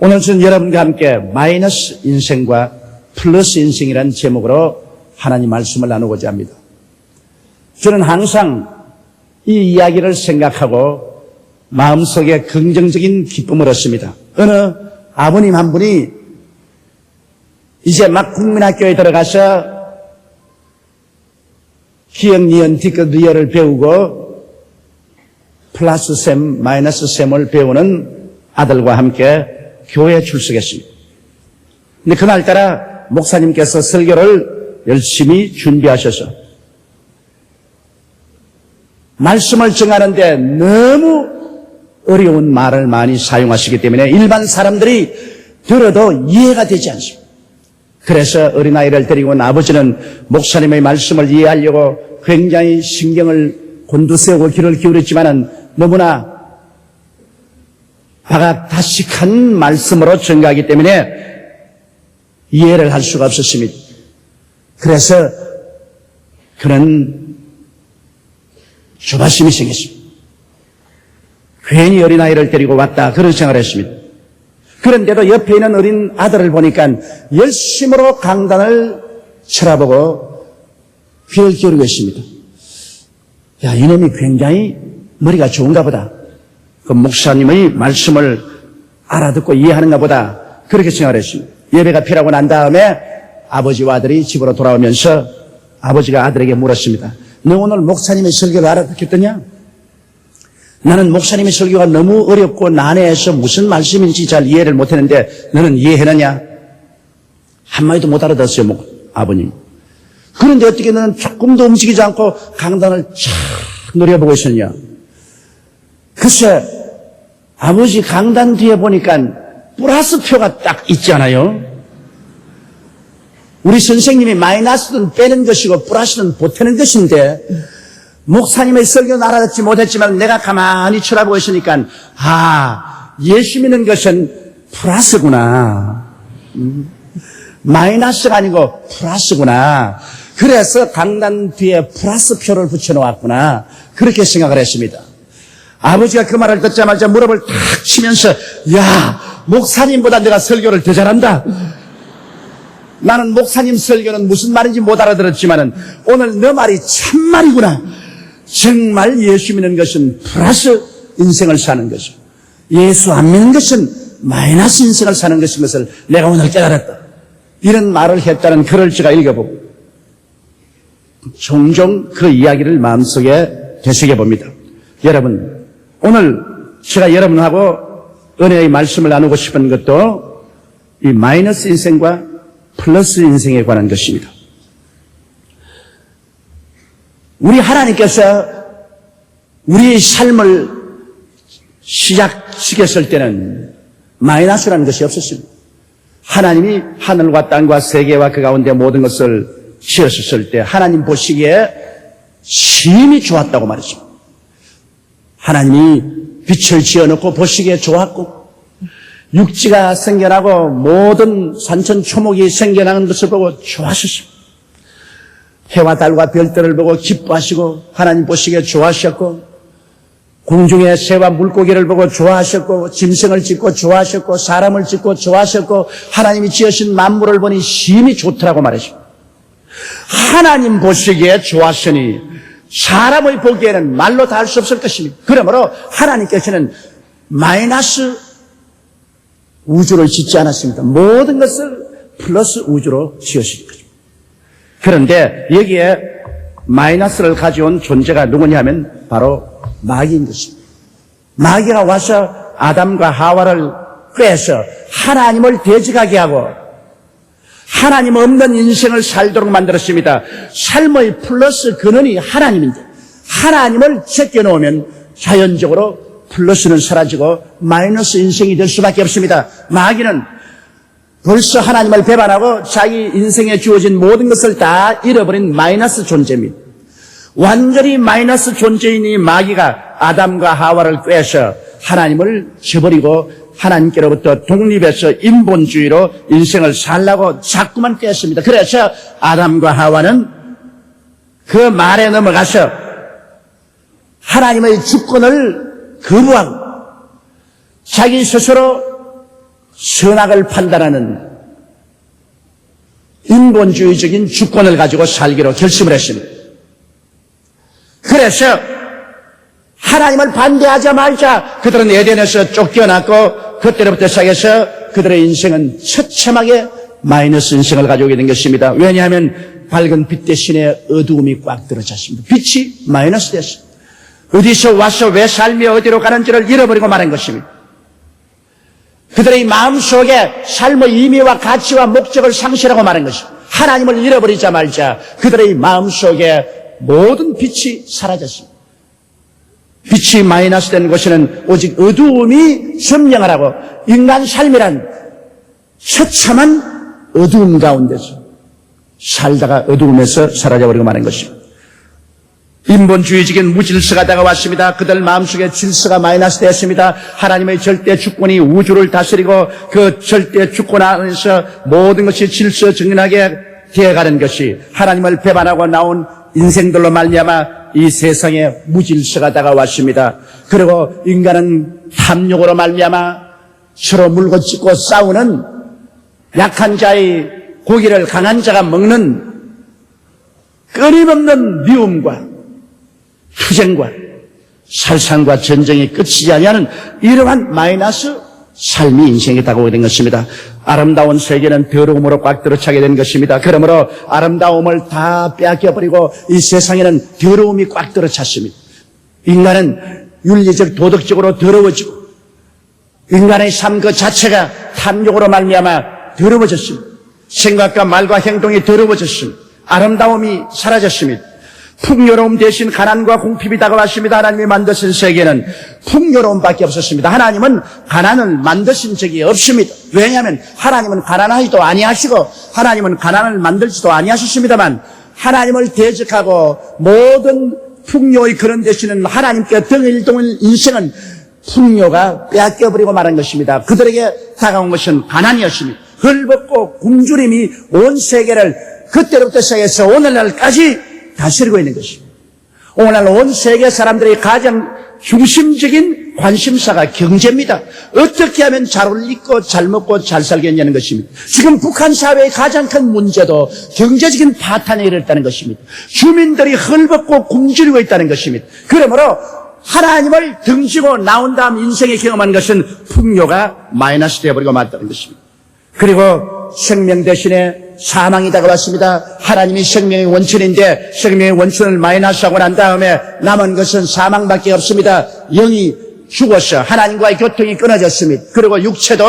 오늘 저는 여러분과 함께 마이너스 인생과 플러스 인생이라는 제목으로 하나님 말씀을 나누고자 합니다. 저는 항상 이 이야기를 생각하고 마음속에 긍정적인 기쁨을 얻습니다. 어느 아버님 한 분이 이제 막 국민학교에 들어가서 기역, 니은, 디귿, 리을을 배우고 플러스 셈, 마이너스 셈을 배우는 아들과 함께 교회에 출석했습니다. 근데 그날따라 목사님께서 설교를 열심히 준비하셔서 말씀을 정하는데 너무 어려운 말을 많이 사용하시기 때문에 일반 사람들이 들어도 이해가 되지 않습니다. 그래서 어린아이를 데리고 온 아버지는 목사님의 말씀을 이해하려고 굉장히 신경을 곤두세우고 귀를 기울였지만은 너무나 바가다식한 말씀으로 전가하기 때문에 이해를 할 수가 없었습니다. 그래서 그는 조바심이 생겼습니다. 괜히 어린아이를 데리고 왔다 그런 생각을 했습니다. 그런데도 옆에 있는 어린 아들을 보니까 열심으로 강단을 쳐다보고 귀를 기울이고 있습니다. 야, 이놈이 굉장히 머리가 좋은가 보다. 그 목사님의 말씀을 알아듣고 이해하는가 보다. 그렇게 생각을 했습니다. 예배가 필요하고 난 다음에 아버지와 아들이 집으로 돌아오면서 아버지가 아들에게 물었습니다. 너 오늘 목사님의 설교를 알아듣겠더냐? 나는 목사님의 설교가 너무 어렵고 난해해서 무슨 말씀인지 잘 이해를 못했는데 너는 이해해냈냐? 한마디도 못 알아듣었어요, 아버님. 그런데 어떻게 너는 조금도 움직이지 않고 강단을 쫙 노려보고 있었냐? 글쎄, 아버지 강단 뒤에 보니까 플러스표가 딱 있잖아요. 우리 선생님이 마이너스는 빼는 것이고 플러스는 보태는 것인데 목사님의 설교는 알아듣지 못했지만 내가 가만히 쳐다보고 있으니까 예수 믿는 것은 플러스구나. 마이너스가 아니고 플러스구나. 그래서 강단 뒤에 플러스표를 붙여놓았구나. 그렇게 생각을 했습니다. 아버지가 그 말을 듣자마자 무릎을 탁 치면서 야, 목사님보다 내가 설교를 더 잘한다. 나는 목사님 설교는 무슨 말인지 못 알아들었지만은 오늘 너 말이 참말이구나. 정말 예수 믿는 것은 플러스 인생을 사는 것이고 예수 안 믿는 것은 마이너스 인생을 사는 것인 것을 내가 오늘 깨달았다. 이런 말을 했다는 글을 제가 읽어보고 종종 그 이야기를 마음속에 되새겨봅니다. 여러분, 오늘 제가 여러분하고 은혜의 말씀을 나누고 싶은 것도 이 마이너스 인생과 플러스 인생에 관한 것입니다. 우리 하나님께서 우리의 삶을 시작시켰을 때는 마이너스라는 것이 없었습니다. 하나님이 하늘과 땅과 세계와 그 가운데 모든 것을 지었을 때 하나님 보시기에 심히 좋았다고 말했습니다. 하나님이 빛을 지어놓고 보시기에 좋았고 육지가 생겨나고 모든 산천 초목이 생겨나는 것을 보고 좋아하셨습니다. 해와 달과 별들을 보고 기뻐하시고 하나님 보시기에 좋아하셨고 공중의 새와 물고기를 보고 좋아하셨고 짐승을 짓고 좋아하셨고 사람을 짓고 좋아하셨고 하나님이 지으신 만물을 보니 심히 좋더라고 말하십니다. 하나님 보시기에 좋았으니 사람의 보기에는 말로 다 할 수 없을 것입니다. 그러므로 하나님께서는 마이너스 우주를 짓지 않았습니다. 모든 것을 플러스 우주로 지으신 거죠. 그런데 여기에 마이너스를 가져온 존재가 누구냐 하면 바로 마귀인 것입니다. 마귀가 와서 아담과 하와를 꿰서 하나님을 대적하게 하고 하나님 없는 인생을 살도록 만들었습니다. 삶의 플러스 근원이 하나님인데 하나님을 제껴놓으면 자연적으로 플러스는 사라지고 마이너스 인생이 될 수밖에 없습니다. 마귀는 벌써 하나님을 배반하고 자기 인생에 주어진 모든 것을 다 잃어버린 마이너스 존재입니다. 완전히 마이너스 존재인 이 마귀가 아담과 하와를 꿰서 하나님을 저버리고 하나님께로부터 독립해서 인본주의로 인생을 살라고 자꾸만 꿰었습니다. 그래서 아담과 하와는 그 말에 넘어가서 하나님의 주권을 거부하고 자기 스스로 선악을 판단하는 인본주의적인 주권을 가지고 살기로 결심을 했습니다. 그래서 하나님을 반대하자 말자 그들은 에덴에서 쫓겨났고 그때로부터 시작해서 그들의 인생은 처참하게 마이너스 인생을 가져오게 된 것입니다. 왜냐하면 밝은 빛 대신에 어두움이 꽉 들어찼습니다. 빛이 마이너스 됐습니다. 어디서 와서 왜 삶이 어디로 가는지를 잃어버리고 말한 것입니다. 그들의 마음속에 삶의 의미와 가치와 목적을 상실하고 말한 것입니다. 하나님을 잃어버리자 말자 그들의 마음속에 모든 빛이 사라졌습니다. 빛이 마이너스 된 것에는 오직 어두움이 점령하라고 인간 삶이란 처참한 어두움 가운데서 살다가 어두움에서 사라져버리고 마는 것입니다. 인본주의적인 무질서가 다가왔습니다. 그들 마음속에 질서가 마이너스 되었습니다. 하나님의 절대 주권이 우주를 다스리고 그 절대 주권 안에서 모든 것이 질서 정연하게 되어가는 것이 하나님을 배반하고 나온 인생들로 말미암아 이 세상에 무질서가 다가왔습니다. 그리고 인간은 탐욕으로 말미암아 서로 물고 찢고 싸우는 약한 자의 고기를 강한 자가 먹는 끊임없는 미움과 투쟁과 살상과 전쟁이 끝이지 아니하는 이러한 마이너스 삶이 인생에 다가오게 된 것입니다. 아름다운 세계는 더러움으로 꽉 들어차게 된 것입니다. 그러므로 아름다움을 다 빼앗겨버리고 이 세상에는 더러움이 꽉 들어찼습니다. 인간은 윤리적 도덕적으로 더러워지고 인간의 삶 그 자체가 탐욕으로 말미암아 더러워졌습니다. 생각과 말과 행동이 더러워졌습니다. 아름다움이 사라졌습니다. 풍요로움 대신 가난과 궁핍이 다가왔습니다. 하나님이 만드신 세계는 풍요로움밖에 없었습니다. 하나님은 가난을 만드신 적이 없습니다. 왜냐하면 하나님은 가난하지도 아니하시고 하나님은 가난을 만들지도 아니하셨습니다만 하나님을 대적하고 모든 풍요의 그런 대신은 하나님께 등을 동일 인생은 풍요가 빼앗겨버리고 말한 것입니다. 그들에게 다가온 것은 가난이었습니다. 헐벗고 굶주림이 온 세계를 그때로부터 시작해서 오늘날까지 다스리고 있는 것입니다. 오늘날 온 세계 사람들의 가장 중심적인 관심사가 경제입니다. 어떻게 하면 잘 올리고 잘 먹고 잘 살겠냐는 것입니다. 지금 북한 사회의 가장 큰 문제도 경제적인 파탄에 이르렀다는 것입니다. 주민들이 헐벗고 굶주리고 있다는 것입니다. 그러므로 하나님을 등지고 나온 다음 인생에 경험한 것은 풍요가 마이너스 되어버리고 말다는 것입니다. 그리고 생명 대신에 사망이 다가왔습니다. 하나님이 생명의 원천인데 생명의 원천을 마이너스하고 난 다음에 남은 것은 사망밖에 없습니다. 영이 죽어서 하나님과의 교통이 끊어졌습니다. 그리고 육체도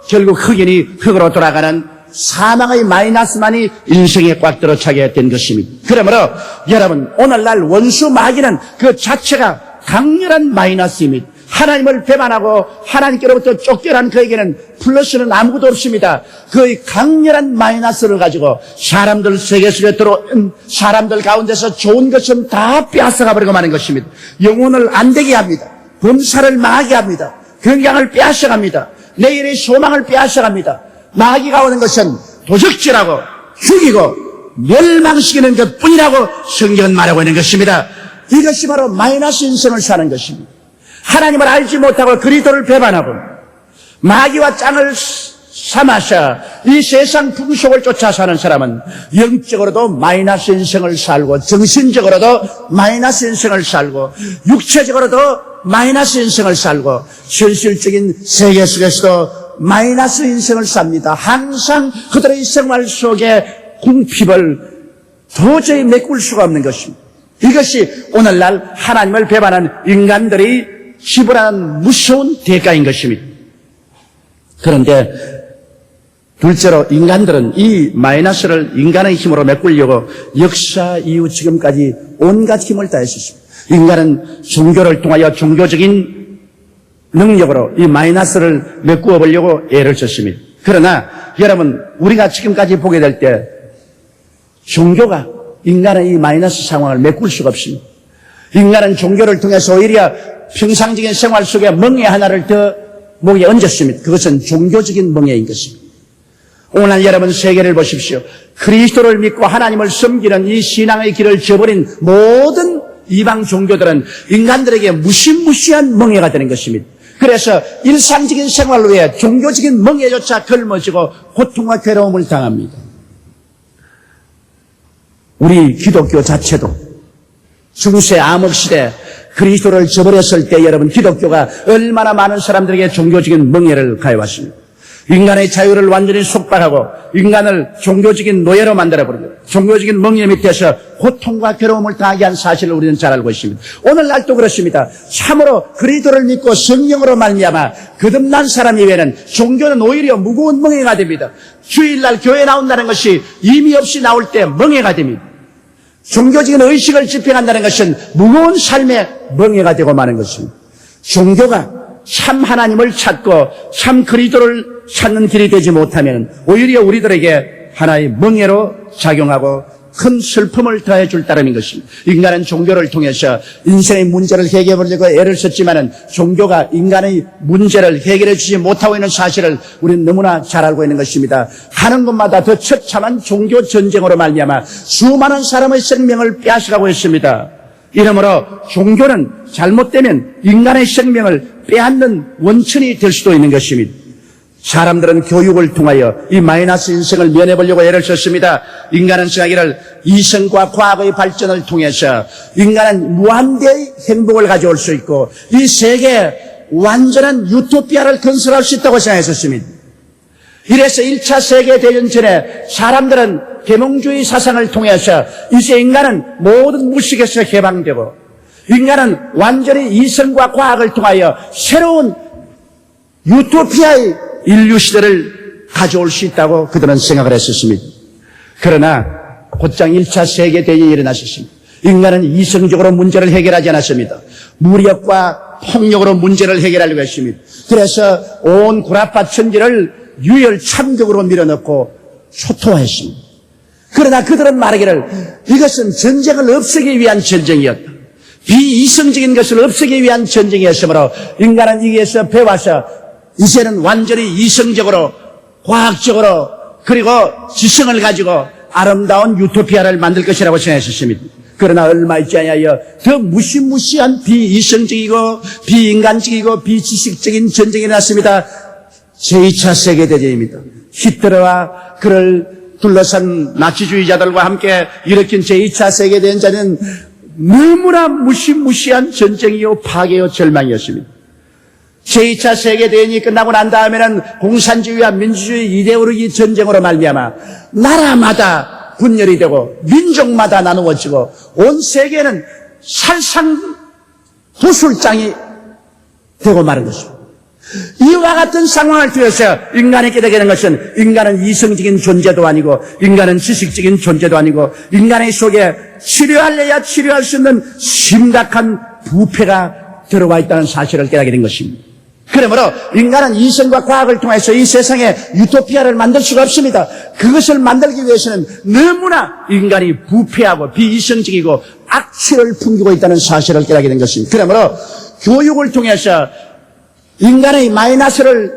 결국 흑인이 흑으로 돌아가는 사망의 마이너스만이 인생에 꽉 들어차게 된 것입니다. 그러므로 여러분 오늘날 원수 마귀는 그 자체가 강렬한 마이너스입니다. 하나님을 배반하고 하나님께로부터 쫓겨난 그에게는 플러스는 아무것도 없습니다. 그의 강렬한 마이너스를 가지고 사람들 세계 속에 들어온 사람들 가운데서 좋은 것은 다 빼앗아가 버리고 마는 것입니다. 영혼을 안 되게 합니다. 범사를 망하게 합니다. 건강을 빼앗아갑니다. 내일의 소망을 빼앗아갑니다. 마귀가 오는 것은 도적질하고 죽이고 멸망시키는 것뿐이라고 성경은 말하고 있는 것입니다. 이것이 바로 마이너스 인생을 사는 것입니다. 하나님을 알지 못하고 그리스도를 배반하고 마귀와 짱을 삼아서 이 세상 풍속을 쫓아 사는 사람은 영적으로도 마이너스 인생을 살고 정신적으로도 마이너스 인생을 살고 육체적으로도 마이너스 인생을 살고 현실적인 세계 속에서도 마이너스 인생을 삽니다. 항상 그들의 생활 속에 궁핍을 도저히 메꿀 수가 없는 것입니다. 이것이 오늘날 하나님을 배반한 인간들이 지불하는 무서운 대가인 것입니다. 그런데 둘째로 인간들은 이 마이너스를 인간의 힘으로 메꾸려고 역사 이후 지금까지 온갖 힘을 다했었습니다. 인간은 종교를 통하여 종교적인 능력으로 이 마이너스를 메꾸어 보려고 애를 썼습니다. 그러나 여러분 우리가 지금까지 보게 될 때 종교가 인간의 이 마이너스 상황을 메꿀 수가 없습니다. 인간은 종교를 통해서 오히려 평상적인 생활 속에 멍에 하나를 더 목에 얹었습니다. 그것은 종교적인 멍에인 것입니다. 오늘 여러분 세계를 보십시오. 그리스도를 믿고 하나님을 섬기는 이 신앙의 길을 저버린 모든 이방 종교들은 인간들에게 무시무시한 멍에가 되는 것입니다. 그래서 일상적인 생활 위에 종교적인 멍에조차 걸머지고 고통과 괴로움을 당합니다. 우리 기독교 자체도 중세 암흑시대 그리스도를 저버렸을 때 여러분 기독교가 얼마나 많은 사람들에게 종교적인 멍에를 가해왔습니다. 인간의 자유를 완전히 속박하고 인간을 종교적인 노예로 만들어버립니다. 종교적인 멍에 밑에서 고통과 괴로움을 당하게 한 사실을 우리는 잘 알고 있습니다. 오늘날도 그렇습니다. 참으로 그리스도를 믿고 성령으로 말미암아 거듭난 사람 이외에는 종교는 오히려 무거운 멍에가 됩니다. 주일날 교회 나온다는 것이 의미 없이 나올 때 멍에가 됩니다. 종교적인 의식을 집행한다는 것은 무거운 삶의 멍에가 되고 마는 것입니다. 종교가 참 하나님을 찾고 참 그리스도를 찾는 길이 되지 못하면 오히려 우리들에게 하나의 멍에로 작용하고 큰 슬픔을 더해 줄 따름인 것입니다. 인간은 종교를 통해서 인생의 문제를 해결해 보려고 애를 썼지만은 종교가 인간의 문제를 해결해 주지 못하고 있는 사실을 우리는 너무나 잘 알고 있는 것입니다. 가는 곳마다 더 처참한 종교 전쟁으로 말미암아 수많은 사람의 생명을 빼앗으라고 했습니다. 이러므로 종교는 잘못되면 인간의 생명을 빼앗는 원천이 될 수도 있는 것입니다. 사람들은 교육을 통하여 이 마이너스 인생을 면해보려고 애를 썼습니다. 인간은 생각하기를 이성과 과학의 발전을 통해서 인간은 무한대의 행복을 가져올 수 있고 이 세계에 완전한 유토피아를 건설할 수 있다고 생각했었습니다. 이래서 1차 세계대전 전에 사람들은 계몽주의 사상을 통해서 이제 인간은 모든 무식에서 해방되고 인간은 완전히 이성과 과학을 통하여 새로운 유토피아의 인류 시대를 가져올 수 있다고 그들은 생각을 했었습니다. 그러나 곧장 1차 세계대전이 일어났었습니다. 인간은 이성적으로 문제를 해결하지 않았습니다. 무력과 폭력으로 문제를 해결하려고 했습니다. 그래서 온 구라파 천지를 유혈 참격으로 밀어넣고 초토화했습니다. 그러나 그들은 말하기를 이것은 전쟁을 없애기 위한 전쟁이었다. 비이성적인 것을 없애기 위한 전쟁이었으므로 인간은 여기에서 배워서 이제는 완전히 이성적으로 과학적으로 그리고 지성을 가지고 아름다운 유토피아를 만들 것이라고 생각했습니다. 그러나 얼마 있지 않아요 더 무시무시한 비이성적이고 비인간적이고 비지식적인 전쟁이 일어났습니다. 제2차 세계대전입니다. 히틀러와 그를 둘러싼 나치주의자들과 함께 일으킨 제2차 세계대전은 너무나 무시무시한 전쟁이요 파괴요 절망이었습니다. 제2차 세계대전이 끝나고 난 다음에는 공산주의와 민주주의 이데올로기 전쟁으로 말미암아 나라마다 분열이 되고 민족마다 나누어지고 온 세계는 살상도술장이 되고 마는 것입니다. 이와 같은 상황을 통해서 인간이 깨닫게 것은 인간은 이성적인 존재도 아니고 인간은 지식적인 존재도 아니고 인간의 속에 치료할래야 치료할 수 없는 심각한 부패가 들어와 있다는 사실을 깨닫게 된 것입니다. 그러므로 인간은 이성과 과학을 통해서 이 세상에 유토피아를 만들 수가 없습니다. 그것을 만들기 위해서는 너무나 인간이 부패하고 비이성적이고 악취를 풍기고 있다는 사실을 깨닫게 된 것입니다. 그러므로 교육을 통해서 인간의 마이너스를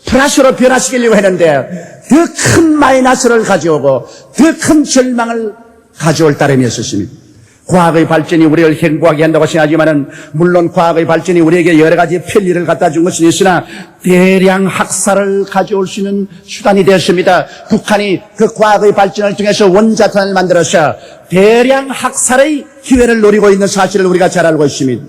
플러스로 변화시키려고 했는데 더 큰 마이너스를 가져오고 더 큰 절망을 가져올 따름이었습니다. 과학의 발전이 우리를 행복하게 한다고 생각하지만은 물론 과학의 발전이 우리에게 여러 가지 편리를 갖다 준 것은 있으나 대량 학살을 가져올 수 있는 수단이 되었습니다. 북한이 그 과학의 발전을 통해서 원자탄을 만들어서 대량 학살의 기회를 노리고 있는 사실을 우리가 잘 알고 있습니다.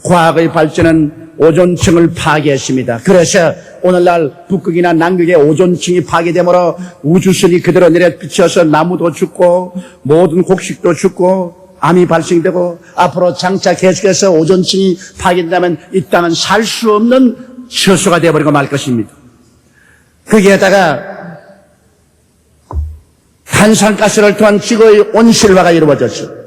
과학의 발전은 오존층을 파괴했습니다. 그래서 오늘날 북극이나 남극의 오존층이 파괴되므로 우주선이 그대로 내려 비쳐서 나무도 죽고 모든 곡식도 죽고 암이 발생되고 앞으로 장차 계속해서 오존층이 파괴된다면 이 땅은 살 수 없는 처소가 되어버리고 말 것입니다. 거기에다가 탄산가스를 통한 지구의 온실화가 이루어졌죠.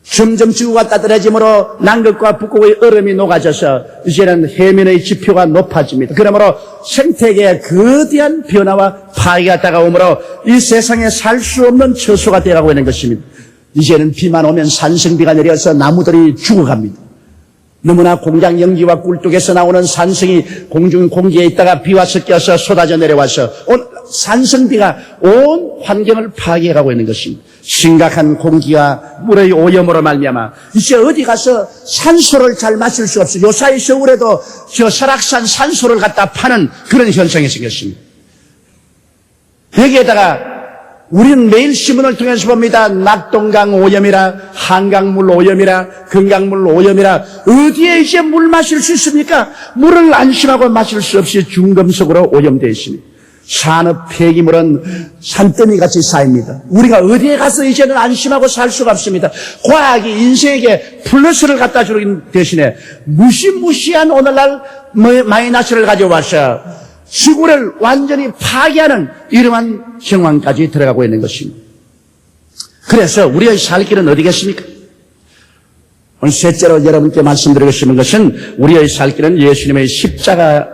점점 지구가 따뜻해지므로 남극과 북극의 얼음이 녹아져서 이제는 해면의 지표가 높아집니다. 그러므로 생태계에 거대한 변화와 파괴가 다가오므로 이 세상에 살 수 없는 처소가 되어가고 있는 것입니다. 이제는 비만 오면 산성비가 내려서 나무들이 죽어갑니다. 너무나 공장 연기와 꿀뚝에서 나오는 산성이 공중에 있다가 비와 섞여서 쏟아져 내려와서 산성비가 온 환경을 파괴해가고 있는 것입니다. 심각한 공기와 물의 오염으로 말미암아 이제 어디 가서 산소를 잘 마실 수 없어요. 요사이 서울에도 저 설악산 산소를 갖다 파는 그런 현상이 생겼습니다. 여기에다가 우리는 매일 신문을 통해서 봅니다. 낙동강 오염이라, 한강물 오염이라, 금강물 오염이라. 어디에 이제 물 마실 수 있습니까? 물을 안심하고 마실 수 없이 중금속으로 오염되어 있습니다. 산업 폐기물은 산더미같이 쌓입니다. 우리가 어디에 가서 이제는 안심하고 살 수가 없습니다. 과학이 인생에게 플러스를 갖다 주는 대신에 무시무시한 오늘날 마이너스를 가져와서 지구를 완전히 파괴하는 이러한 정황까지 들어가고 있는 것입니다. 그래서 우리의 살 길은 어디겠습니까? 오늘 셋째로 여러분께 말씀드리고 싶은 것은 우리의 살 길은 예수님의 십자가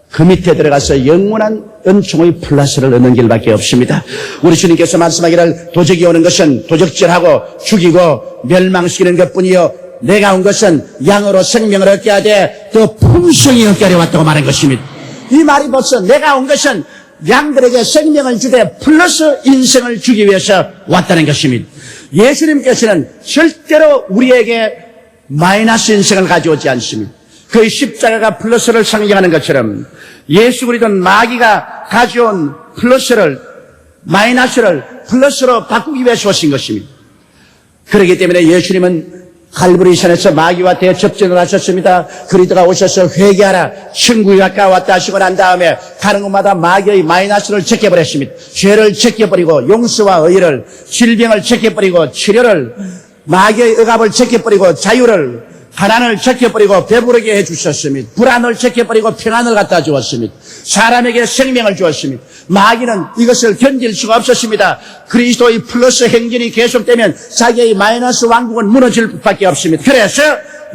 그 밑에 들어가서 영원한 은총의 플러스를 얻는 길밖에 없습니다. 우리 주님께서 말씀하기를 도적이 오는 것은 도적질하고 죽이고 멸망시키는 것뿐이요 내가 온 것은 양으로 생명을 얻게 하되 더 풍성히 얻게 하려 왔다고 말한 것입니다. 이 말이 벌써 내가 온 것은 양들에게 생명을 주되 플러스 인생을 주기 위해서 왔다는 것입니다. 예수님께서는 절대로 우리에게 마이너스 인생을 가져오지 않습니다. 그 십자가가 플러스를 상징하는 것처럼 예수 그리스도 마귀가 가져온 플러스를 마이너스를 플러스로 바꾸기 위해서 오신 것입니다. 그렇기 때문에 예수님은 갈보리산에서 마귀와 대접전을 하셨습니다. 그리스도가 오셔서 회개하라 천국이 가까웠다 하시고 난 다음에 가는 곳마다 마귀의 마이너스를 제껴버렸습니다. 죄를 제껴버리고 용서와 의를, 질병을 제껴버리고 치료를, 마귀의 억압을 제껴버리고 자유를, 가난을 제껴버리고 배부르게 해주셨습니다. 불안을 제껴버리고 평안을 갖다 주었습니다. 사람에게 생명을 주었습니다. 마귀는 이것을 견딜 수가 없었습니다. 그리스도의 플러스 행진이 계속되면 자기의 마이너스 왕국은 무너질 수밖에 없습니다. 그래서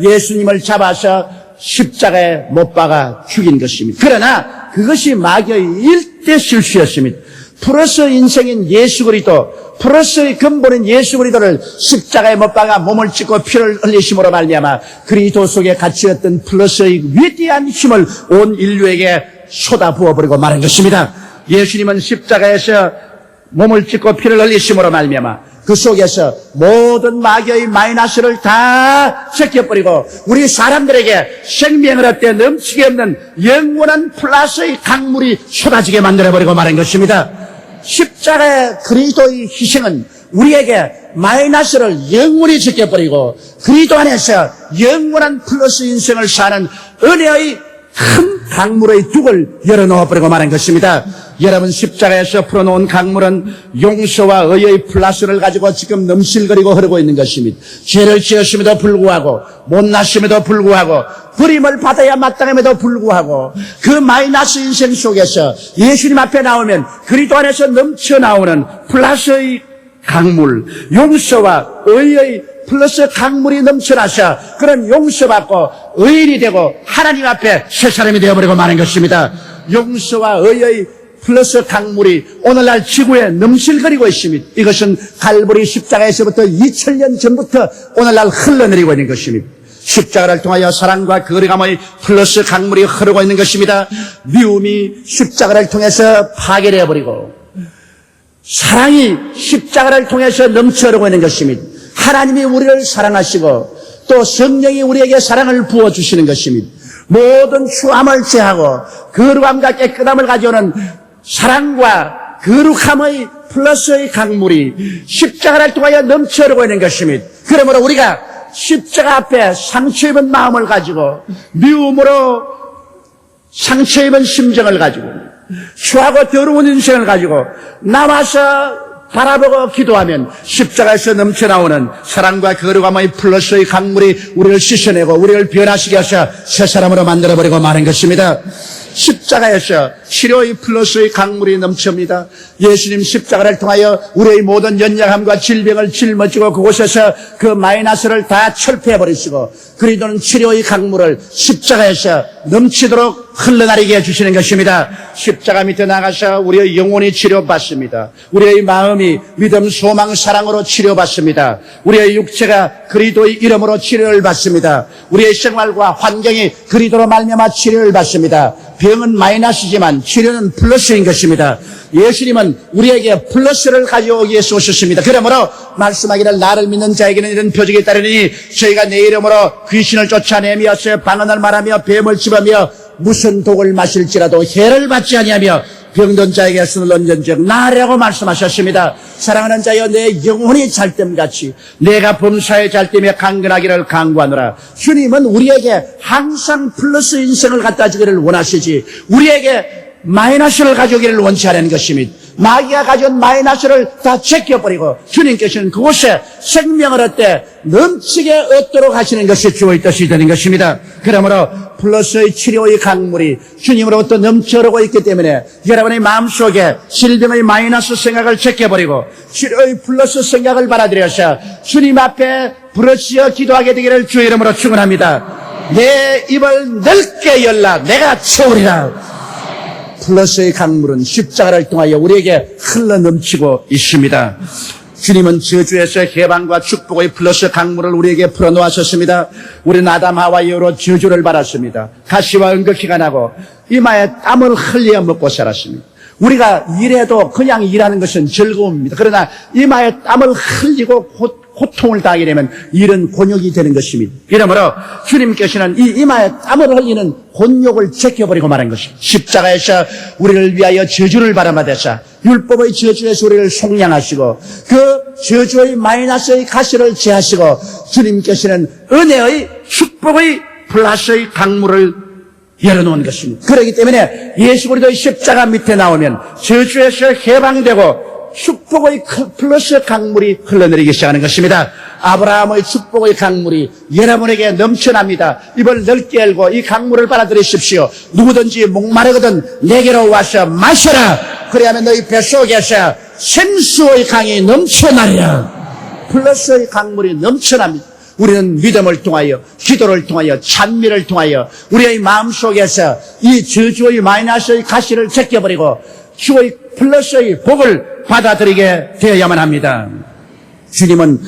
예수님을 잡아서 십자가에 못 박아 죽인 것입니다. 그러나 그것이 마귀의 일대 실수였습니다. 플러스 인생인 예수 그리스도, 플러스의 근본인 예수 그리스도를 십자가에 못 박아 몸을 찢고 피를 흘리심으로 말미암아 그리스도 속에 갇혀있던 플러스의 위대한 힘을 온 인류에게 쏟아부어버리고 말한 것입니다. 예수님은 십자가에서 몸을 찢고 피를 흘리심으로 말미암아 그 속에서 모든 마귀의 마이너스를 다 제껴버리고 우리 사람들에게 생명을 얻되 넘치게 없는 영원한 플러스의 강물이 쏟아지게 만들어버리고 말한 것입니다. 십자가의 그리스도의 희생은 우리에게 마이너스를 영원히 제껴버리고 그리스도 안에서 영원한 플러스 인생을 사는 은혜의 큰 강물의 둑을 열어놓아버리고 말한 것입니다. 여러분 십자가에서 풀어놓은 강물은 용서와 의의 플러스를 가지고 지금 넘실거리고 흐르고 있는 것입니다. 죄를 지었음에도 불구하고 못났음에도 불구하고 버림을 받아야 마땅함에도 불구하고 그 마이너스 인생 속에서 예수님 앞에 나오면 그리스도 안에서 넘쳐나오는 플러스의 강물, 용서와 의의 플러스 강물이 넘쳐나서 그런 용서받고 의인이 되고 하나님 앞에 새 사람이 되어버리고 마는 것입니다. 용서와 의의 플러스 강물이 오늘날 지구에 넘실거리고 있습니다. 이것은 갈보리 십자가에서부터 2000년 전부터 오늘날 흘러내리고 있는 것입니다. 십자가를 통하여 사랑과 거리감의 플러스 강물이 흐르고 있는 것입니다. 미움이 십자가를 통해서 파괴되어버리고 사랑이 십자가를 통해서 넘쳐 흐르고 있는 것입니다. 하나님이 우리를 사랑하시고 또 성령이 우리에게 사랑을 부어주시는 것입니다. 모든 추함을 제하고 거룩함과 깨끗함을 가져오는 사랑과 거룩함의 플러스의 강물이 십자가를 통하여 넘쳐 흐르고 있는 것입니다. 그러므로 우리가 십자가 앞에 상처 입은 마음을 가지고 미움으로 상처 입은 심정을 가지고 추하고 더러운 인생을 가지고 남아서 바라보고 기도하면 십자가에서 넘쳐나오는 사랑과 거룩함의 플러스의 강물이 우리를 씻어내고 우리를 변화시게 하셔 새 사람으로 만들어버리고 마는 것입니다. 십자가에서 치료의 플러스의 강물이 넘칩니다. 예수님 십자가를 통하여 우리의 모든 연약함과 질병을 짊어지고 그곳에서 그 마이너스를 다 철폐해버리시고 그리스도는 치료의 강물을 십자가에서 넘치도록 흘러나리게 해주시는 것입니다. 십자가 밑에 나가서 우리의 영혼이 치료받습니다. 우리의 마음이 믿음, 소망, 사랑으로 치료받습니다. 우리의 육체가 그리스도의 이름으로 치료를 받습니다. 우리의 생활과 환경이 그리스도로 말미암아 치료를 받습니다. 병은 마이너스지만 치료는 플러스인 것입니다. 예수님은 우리에게 플러스를 가져오기 위해서 오셨습니다. 그러므로 말씀하기를 나를 믿는 자에게는 이런 표적이 따르니 저희가 내 이름으로 귀신을 쫓아내며 방언을 말하며 뱀을 집으며 무슨 독을 마실지라도 해를 받지 아니하며 병든 자에게 손을 얹은즉 나으라고 말씀하셨습니다. 사랑하는 자여, 내 영혼이 잘됨같이 내가 범사에 잘됨에 강건하기를 강구하노라. 주님은 우리에게 항상 플러스 인생을 갖다 주기를 원하시지 우리에게 마이너스를 가져오기를 원치 않은 것입니다. 마귀가 가져온 마이너스를 다 제껴버리고 주님께서는 그곳에 생명을 얻되 넘치게 얻도록 하시는 것이 주의 뜻이 되는 것입니다. 그러므로 플러스의 치료의 강물이 주님으로부터 넘쳐오고 있기 때문에 여러분의 마음속에 질병의 마이너스 생각을 제껴버리고 치료의 플러스 생각을 받아들여서 주님 앞에 부르짖어 기도하게 되기를 주의 이름으로 축원합니다. 내 입을 넓게 열라 내가 채우리라. 플러스의 강물은 십자가를 통하여 우리에게 흘러넘치고 있습니다. 주님은 저주에서 해방과 축복의 플러스 강물을 우리에게 풀어놓으셨습니다. 우리는 아담 하와 이후로 저주를 받았습니다. 가시와 은극히가 나고 이마에 땀을 흘려 먹고 살았습니다. 우리가 일해도 그냥 일하는 것은 즐거움입니다. 그러나 이마에 땀을 흘리고 고통을 당하게 되면 일은 곤욕이 되는 것입니다. 이러므로 주님께서는 이 이마에 땀을 흘리는 곤욕을 제껴버리고 말한 것입니다. 십자가에서 우리를 위하여 저주를 받아마대사 율법의 저주에서 우리를 속량하시고 그 저주의 마이너스의 가시를 제하시고 주님께서는 은혜의 축복의 플러스의 강물을 열어놓은 것입니다. 그렇기 때문에 예수 그리스도의 십자가 밑에 나오면 저주에서 해방되고 축복의 플러스 강물이 흘러내리기 시작하는 것입니다. 아브라함의 축복의 강물이 여러분에게 넘쳐납니다. 입을 넓게 열고 이 강물을 받아들이십시오. 누구든지 목마르거든 내게로 와서 마셔라. 그래야만 너희 뱃속에서 생수의 강이 넘쳐나리라. 플러스의 강물이 넘쳐납니다. 우리는 믿음을 통하여 기도를 통하여 찬미를 통하여 우리의 마음속에서 이 저주의 마이너스의 가시를 제껴버리고 주의 플러스의 복을 받아들이게 되어야만 합니다. 주님은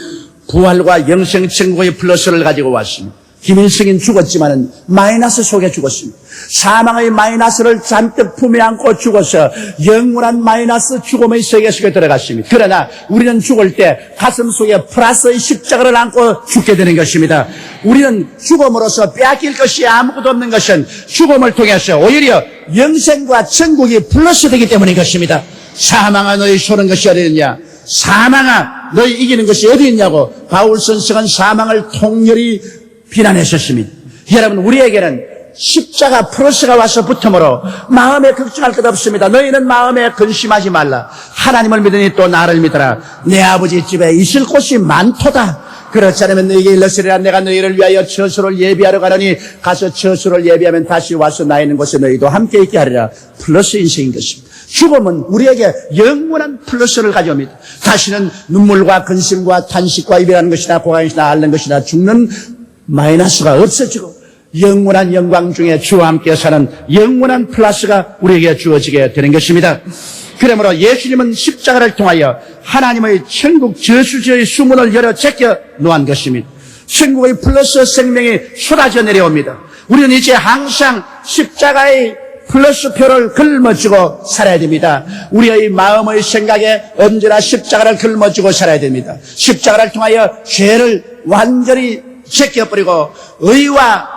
부활과 영생 천국의 플러스를 가지고 왔습니다. 김일성은 죽었지만은 마이너스 속에 죽었습니다. 사망의 마이너스를 잔뜩 품에 안고 죽어서 영원한 마이너스 죽음의 세계 속에 들어갔습니다. 그러나 우리는 죽을 때 가슴 속에 플러스의 십자가를 안고 죽게 되는 것입니다. 우리는 죽음으로써 빼앗길 것이 아무것도 없는 것은 죽음을 통해서 오히려 영생과 천국이 플러스 되기 때문인 것입니다. 사망아 너희 소는 것이 어디 있느냐? 사망아 너희 이기는 것이 어디 있냐고 바울 선생은 사망을 통렬히 비난하셨습니다. 여러분 우리에게는 십자가 플러스가 와서 붙음으로 마음에 걱정할 것 없습니다. 너희는 마음에 근심하지 말라. 하나님을 믿으니 또 나를 믿어라. 내 아버지 집에 있을 곳이 많도다. 그렇지 않으면 너희에게 일러스리라. 내가 너희를 위하여 처소를 예비하러 가려니 가서 처소를 예비하면 다시 와서 나 있는 곳에 너희도 함께 있게 하리라. 플러스 인생인 것입니다. 죽음은 우리에게 영원한 플러스를 가져옵니다. 다시는 눈물과 근심과 탄식과 이별하는 것이나 고관이나 앓는 것이나 죽는 마이너스가 없어지고 영원한 영광 중에 주와 함께 사는 영원한 플러스가 우리에게 주어지게 되는 것입니다. 그러므로 예수님은 십자가를 통하여 하나님의 천국 저수지의 수문을 열어 제껴 놓은 것입니다. 천국의 플러스 생명이 쏟아져 내려옵니다. 우리는 이제 항상 십자가의 플러스표를 짊어지고 살아야 됩니다. 우리의 마음의 생각에 언제나 십자가를 짊어지고 살아야 됩니다. 십자가를 통하여 죄를 완전히 제껴버리고 의와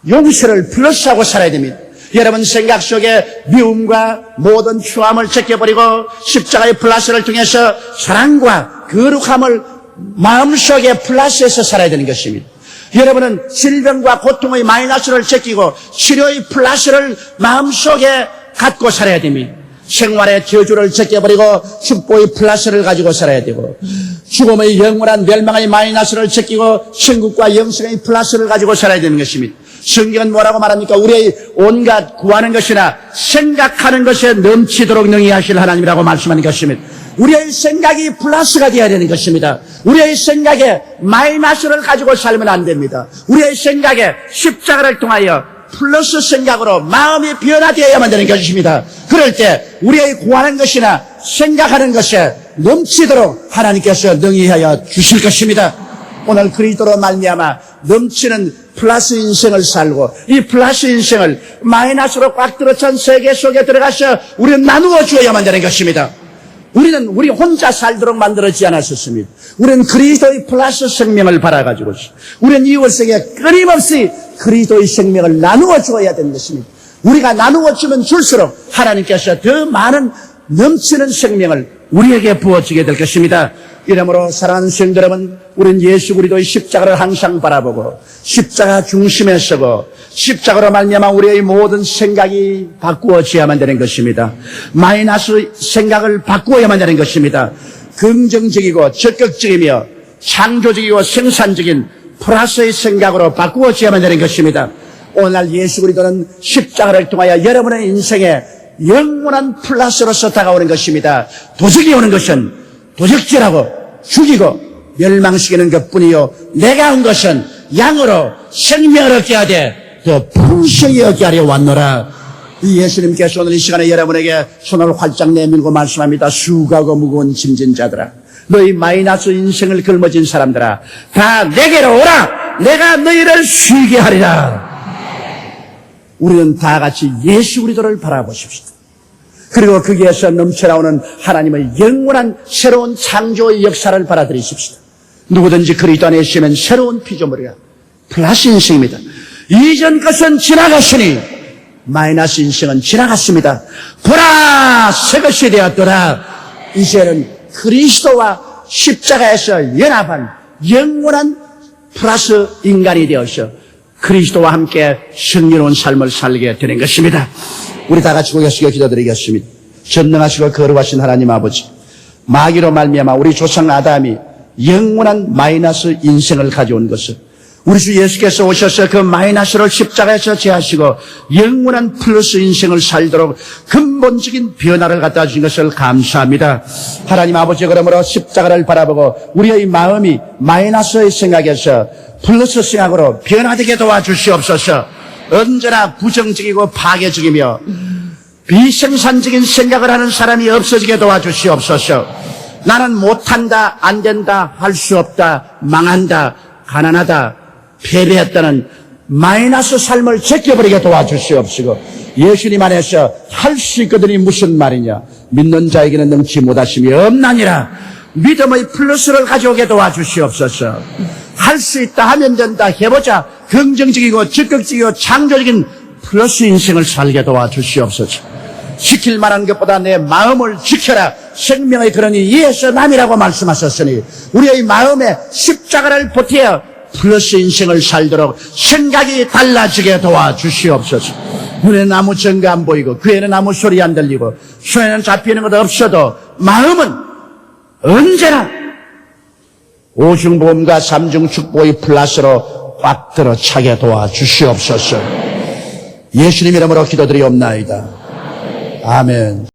용서를 플러스하고 살아야 됩니다. 여러분 생각 속에 미움과 모든 추함을 제껴버리고 십자가의 플러스를 통해서 사랑과 거룩함을 마음속에 플러스해서 살아야 되는 것입니다. 여러분은 질병과 고통의 마이너스를 제끼고 치료의 플러스를 마음속에 갖고 살아야 됩니다. 생활의 저주를 제껴버리고 축복의 플러스를 가지고 살아야 되고 죽음의 영원한 멸망의 마이너스를 제끼고 천국과 영생의 플러스를 가지고 살아야 되는 것입니다. 성경은 뭐라고 말합니까? 우리의 온갖 구하는 것이나 생각하는 것에 넘치도록 능히 하실 하나님이라고 말씀하는 것입니다. 우리의 생각이 플러스가 되어야 되는 것입니다. 우리의 생각에 마이너스를 가지고 살면 안 됩니다. 우리의 생각에 십자가를 통하여 플러스 생각으로 마음이 변화되어야만 되는 것입니다. 그럴 때 우리의 구하는 것이나 생각하는 것에 넘치도록 하나님께서 능히 하여 주실 것입니다. 오늘 그리스도로 말미암아 넘치는 플러스 인생을 살고 이 플러스 인생을 마이너스로 꽉 들어찬 세계 속에 들어가서 우리는 나누어 주어야만 되는 것입니다. 우리는 우리 혼자 살도록 만들어지지 않았었습니다. 우리는 그리스도의 플러스 생명을 받아가지고 우리는 이웃에게 끊임없이 그리스도의 생명을 나누어 주어야 되는 것입니다. 우리가 나누어 주면 줄수록 하나님께서 더 많은 넘치는 생명을 우리에게 부어주게 될 것입니다. 이러므로 사랑하는 성도 여러분, 우리는 예수 그리스도의 십자가를 항상 바라보고 십자가 중심에 서고 십자가로 말미암아 우리의 모든 생각이 바꾸어져야만 되는 것입니다. 마이너스 생각을 바꾸어야만 되는 것입니다. 긍정적이고 적극적이며 창조적이고 생산적인 플러스의 생각으로 바꾸어져야만 되는 것입니다. 오늘날 예수 그리스도는 십자가를 통하여 여러분의 인생에 영원한 플러스로서 다가오는 것입니다. 도적이 오는 것은 도적질하고 죽이고 멸망시키는 것뿐이요, 내가 온 것은 양으로 생명을 얻게 하되 더 풍성히 얻게 하려 왔노라. 예수님께서 오늘 이 시간에 여러분에게 손을 활짝 내밀고 말씀합니다. 수고하고 무거운 짐진 자들아, 너희 마이너스 인생을 짊어진 사람들아, 다 내게로 오라. 내가 너희를 쉬게 하리라. 우리는 다 같이 예수 그리스도를 바라보십시다. 그리고 거기에서 넘쳐나오는 하나님의 영원한 새로운 창조의 역사를 받아들이십시다. 누구든지 그리스도 안에 있으면 새로운 피조물이라. 플러스 인생입니다. 이전 것은 지나갔으니 마이너스 인생은 지나갔습니다. 보라, 새 것이 되었더라. 이제는 그리스도와 십자가에서 연합한 영원한 플러스 인간이 되어서 그리스도와 함께 승리로운 삶을 살게 되는 것입니다. 우리 다 같이 고개 숙여 기도드리겠습니다. 전능하시고 거룩하신 하나님 아버지, 마귀로 말미암아 우리 조상 아담이 영원한 마이너스 인생을 가져온 것을 우리 주 예수께서 오셔서 그 마이너스를 십자가에서 제하시고 영원한 플러스 인생을 살도록 근본적인 변화를 갖다 주신 것을 감사합니다. 하나님 아버지, 그러므로 십자가를 바라보고 우리의 마음이 마이너스의 생각에서 플러스 생각으로 변화되게 도와주시옵소서. 언제나 부정적이고 파괴적이며 비생산적인 생각을 하는 사람이 없어지게 도와주시옵소서. 나는 못한다, 안 된다, 할 수 없다, 망한다, 가난하다, 패배했다는 마이너스 삶을 제껴버리게 도와주시옵시고, 예수님 안에서 할 수 있거든이 무슨 말이냐, 믿는 자에게는 능치 못하심이 없나니라. 믿음의 플러스를 가져오게 도와주시옵소서. 할 수 있다, 하면 된다, 해보자. 긍정적이고 적극적이고 창조적인 플러스 인생을 살게 도와주시옵소서. 지킬 만한 것보다 내 마음을 지켜라. 생명의 근원이 이에서 남이라고 말씀하셨으니 우리의 마음에 십자가를 보태어 플러스 인생을 살도록 생각이 달라지게 도와주시옵소서. 눈에는 아무 증거 안 보이고 귀에는 아무 소리 안 들리고 손에는 잡히는 것 없어도 마음은 언제나 오중보험과 삼중축복의 플러스로 꽉 들어 차게 도와주시옵소서. 예수님 이름으로 기도드리옵나이다. 아멘.